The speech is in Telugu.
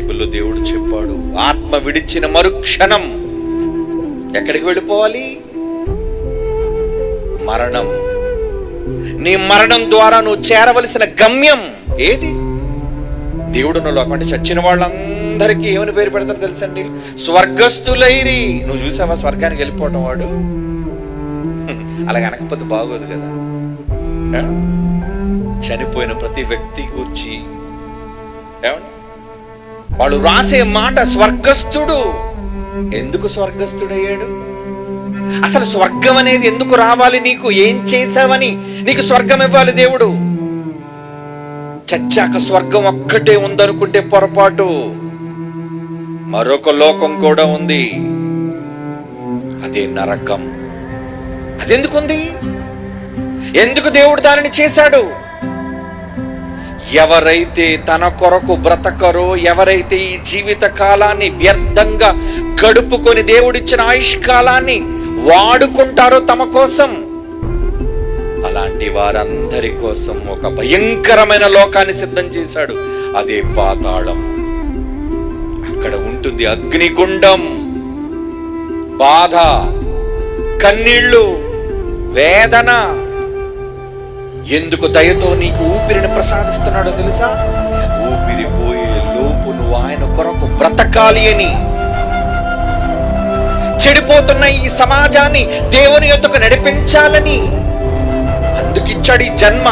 బైబిల్లో దేవుడు చెప్పాడు, ఆత్మ విడిచిన మరుక్షణం ఎక్కడికి వెళ్ళిపోవాలి? మరణం. నీ మరణం ద్వారా నువ్వు చేరవలసిన గమ్యం ఏది? దేవుడున్న లోకం. అంటే చచ్చిన వాళ్ళందరికీ ఏమని పేరు పెడతారు తెలుసండి? స్వర్గస్థులైరి. నువ్వు చూసావా స్వర్గానికి వెళ్ళిపోవటం? వాడు అలాగ అనకపోతే బాగోదు కదా. చనిపోయిన ప్రతి వ్యక్తి గురించి ఏమండి వాళ్ళు రాసే మాట స్వర్గస్థుడు. ఎందుకు స్వర్గస్థుడయ్యాడు? అసలు స్వర్గం అనేది ఎందుకు రావాలి? నీకు ఏం చేశావని నీకు స్వర్గం ఇవ్వాలి దేవుడు? చచ్చాక స్వర్గం ఒక్కటే ఉందనుకుంటే పొరపాటు. మరొక లోకం కూడా ఉంది, అదే నరకం. అదెందుకుంది? ఎందుకు దేవుడు దానిని చేశాడు? ఎవరైతే తన కొరకు బ్రతకరో, ఎవరైతే ఈ జీవిత కాలాన్ని వ్యర్థంగా గడుపుకొని దేవుడిచ్చిన ఆయుష్కాలాన్ని వాడుకుంటారో తమ కోసం, అలాంటి వారందరి కోసం ఒక భయంకరమైన లోకాన్ని సిద్ధం చేశాడు. అదే పాతాళం. అక్కడ ఉంటుంది అగ్నిగుండం, బాధ, కన్నీళ్లు, వేదన. ఎందుకు దయతో నీకు ఊపిరిని ప్రసాదిస్తున్నాడో తెలుసా? ఊపిరి పోయే లోపు నువ్వు ఆయన కొరకు బ్రతకాలి అని. చెడిపోతున్న ఈ సమాజాన్ని దేవుని యొద్దకు నడిపించాలని అందుకిచ్చాడు ఈ జన్మ.